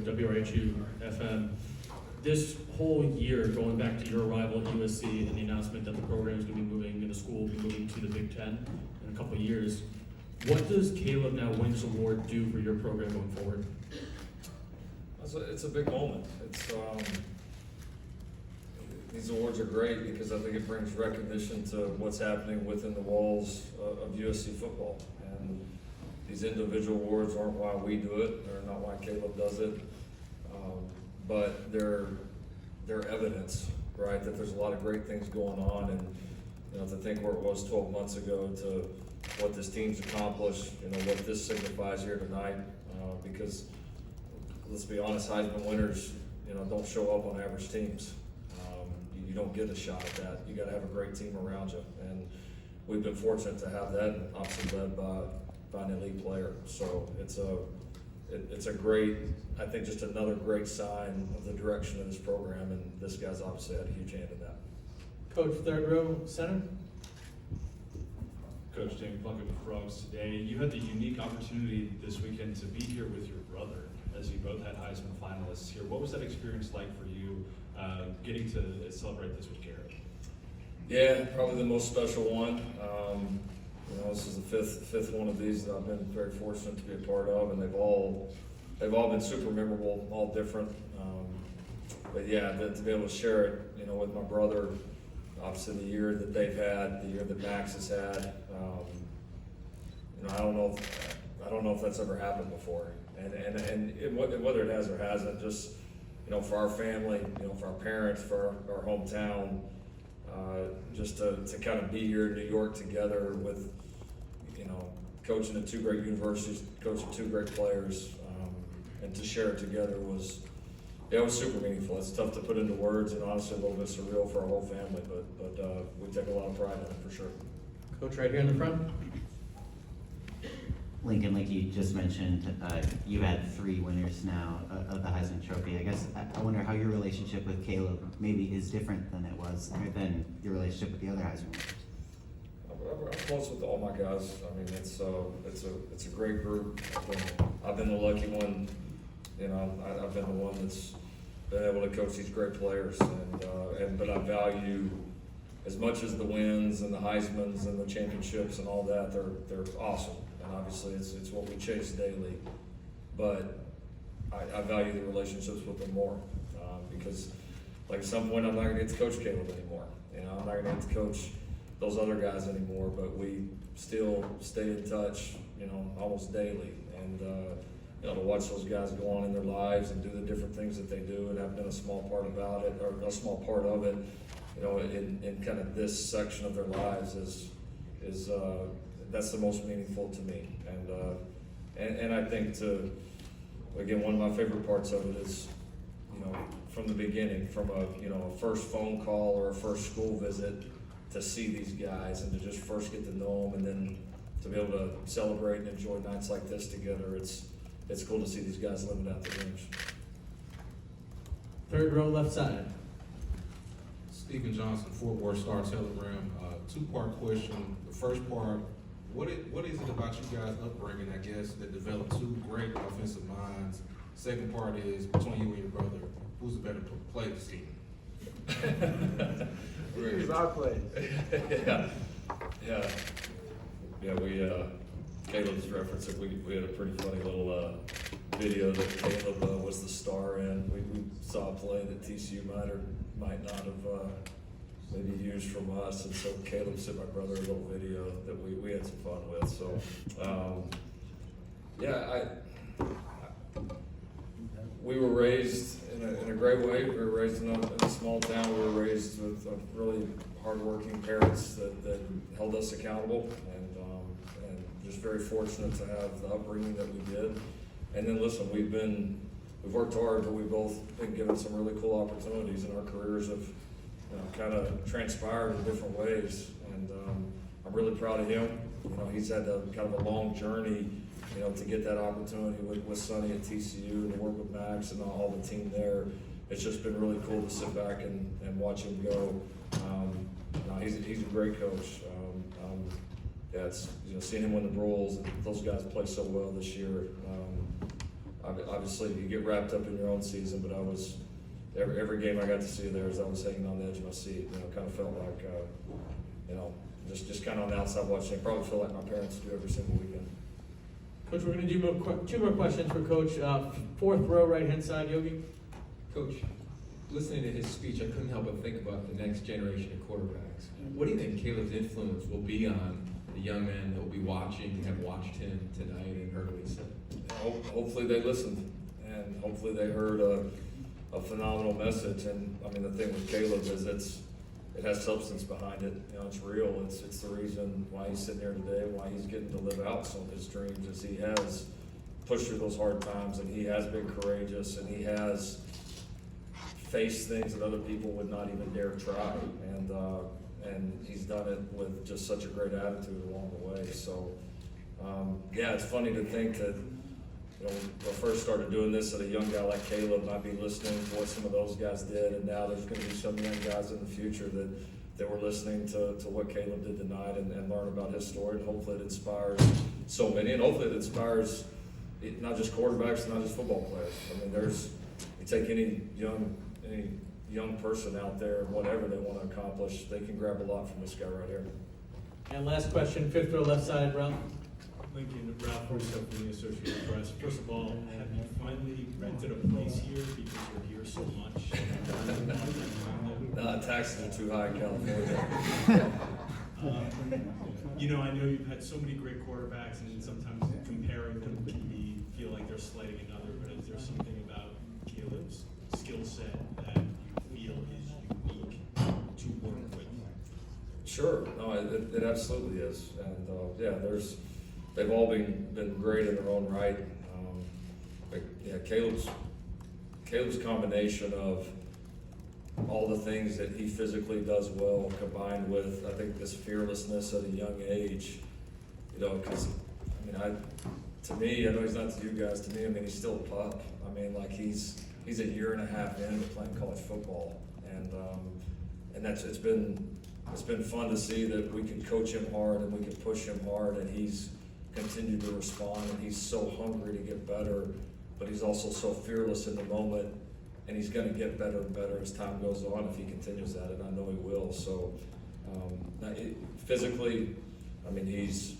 with WRHU FM. This whole year, going back to your arrival at USC and the announcement that the program is going to be moving, and the school will be moving to the Big Ten in a couple of years, what does Caleb Now Wins Award do for your program going forward? It's a big moment. These awards are great because I think it brings recognition to what's happening within the walls of USC football. And these individual awards aren't why we do it, they're not why Caleb does it, but they're evidence, right, that there's a lot of great things going on. And to think where it was 12 months ago to what this team's accomplished, what this signifies here tonight, because let's be honest, Heisman winners, don't show up on average teams. You don't get a shot at that. You got to have a great team around you, and we've been fortunate to have that, and obviously led by an elite player. So it's a great, I think, just another great sign of the direction of this program, and this guy's obviously had a huge hand in that. Coach, third row center. Coach Jamie Plunkett with Frogs today. You had the unique opportunity this weekend to be here with your brother, as you both had Heisman finalists here. What was that experience like for you, getting to celebrate this with Garrett? Yeah, probably the most special one. This is the fifth one of these that I've been very fortunate to be a part of, and they've all been super memorable, all different. But yeah, to be able to share it, with my brother, obviously the year that they've had, the year that Max has had, I don't know if that's ever happened before, and whether it has or hasn't, just for our family, for our parents, for our hometown, just to kind of be here in New York together with, coaching at two great universities, coaching two great players, and to share it together was super meaningful. It's tough to put into words, and honestly a little bit surreal for our whole family, but we take a lot of pride in it for sure. Coach, right here in the front. Lincoln, like you just mentioned, you had 3 winners now of the Heisman Trophy. I guess I wonder how your relationship with Caleb maybe is different than it was, or than your relationship with the other Heisman winners. I'm close with all my guys. I mean, it's a great group. I've been the lucky one. I've been the one that's been able to coach these great players, but I value, as much as the wins and the Heismans and the championships and all that, they're awesome. And obviously it's what we chase daily, but I value the relationships with them more, because like at some point I'm not going to get to coach Caleb anymore. I'm not going to get to coach those other guys anymore, but we still stay in touch, almost daily. And to watch those guys go on in their lives and do the different things that they do, and I've been a small part about it, or a small part of it, in kind of this section of their lives is that's the most meaningful to me. And I think again, one of my favorite parts of it is, from the beginning, from a first phone call or a first school visit, to see these guys and to just first get to know them, and then to be able to celebrate and enjoy nights like this together. It's cool to see these guys living out their dreams. Third row left side. Stephen Johnson, Fort Worth Star-Telegram. Two-part question. The first part, what is it about you guys' upbringing, I guess, that developed 2 great offensive minds? Second part is, between you and your brother, who's the better player this season? Here's our plays. Yeah. Caleb's reference that we had a pretty funny little video that Caleb was the star in. We saw a play that TCU might or might not have maybe used from us, and so Caleb sent my brother a little video that we had some fun with. So we were raised in a great way. We were raised in a small town. We were raised with really hardworking parents that held us accountable, and just very fortunate to have the upbringing that we did. And then listen, we've worked hard, but we've both been given some really cool opportunities, and our careers have kind of transpired in different ways. And I'm really proud of him. He's had kind of a long journey, to get that opportunity with Sonny at TCU and to work with Max and all the team there. It's just been really cool to sit back and watch him go. He's a great coach. It's seeing him win the Bulls, and those guys play so well this year. obviously you get wrapped up in your own season, but I was, every game I got to see there, as I was hanging on the edge of my seat, kind of felt like, just kind of on the outside watching. I probably feel like my parents do every single weekend. Coach, we're gonna do two more questions for Coach. Fourth row, right-hand side, Yogi. Coach, listening to his speech, I couldn't help but think about the next generation of quarterbacks. What do you think Caleb's influence will be on the young men that will be watching and have watched him tonight and heard what he said? Hopefully they listened, and hopefully they heard a phenomenal message. And I mean, the thing with Caleb is it has substance behind it. It's real. It's the reason why he's sitting here today, why he's getting to live out some of his dreams, is he has pushed through those hard times, and he has been courageous, and he has faced things that other people would not even dare try. And he's done it with just such a great attitude along the way. So, yeah, it's funny to think that, when I first started doing this, that a young guy like Caleb might be listening to what some of those guys did, and now there's going to be some young guys in the future that were listening to what Caleb did tonight and learn about his story. And hopefully it inspires so many, and hopefully it inspires not just quarterbacks, not just football players. I mean, you take any young person out there, whatever they want to accomplish, they can grab a lot from this guy right here. And last question, fifth row, left-sided, Ralph. Lincoln, Ralph Russo from the Associated Press. First of all, have you finally rented a place here because you're here so much? Taxes are too high in California. I know you've had so many great quarterbacks, and sometimes comparing them can feel like they're slighting another, but is there something about Caleb's skill set that you feel is unique to work with? Sure, no, it absolutely is, and they've all been great in their own right. But yeah, Caleb's combination of all the things that he physically does well, combined with, I think, this fearlessness at a young age, because to me, I know he's not to you guys, to me, he's still a pup. He's a year and a half into playing college football, and it's been fun to see that we can coach him hard and we can push him hard, and he's continued to respond, and he's so hungry to get better, but he's also so fearless in the moment, and he's going to get better and better as time goes on if he continues at it. I know he will. So physically, he's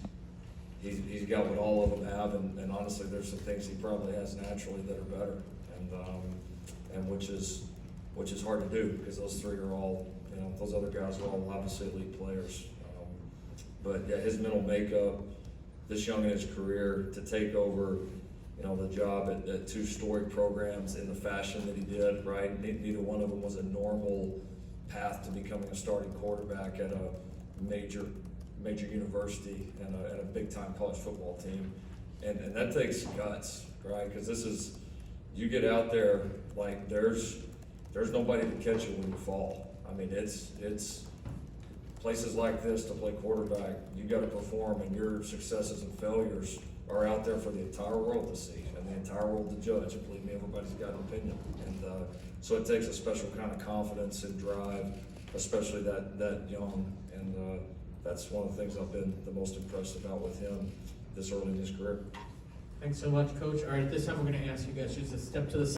got what all of them have, and honestly, there's some things he probably has naturally that are better, and which is hard to do, because those three are all, those other guys are all obviously elite players. But yeah, his mental makeup, this young in his career, to take over, the job at two storied programs in the fashion that he did, right? Neither one of them was a normal path to becoming a starting quarterback at a major university and a big-time college football team. And that takes guts, right? Because you get out there, like, there's nobody to catch you when you fall. It's places like this to play quarterback, you got to perform, and your successes and failures are out there for the entire world to see and the entire world to judge. And believe me, everybody's got an opinion. And so it takes a special kind of confidence and drive, especially that young. And that's one of the things I've been the most impressed about with him this early in his career. Thanks so much, Coach. All right, at this time, we're going to ask you guys just to step to the side.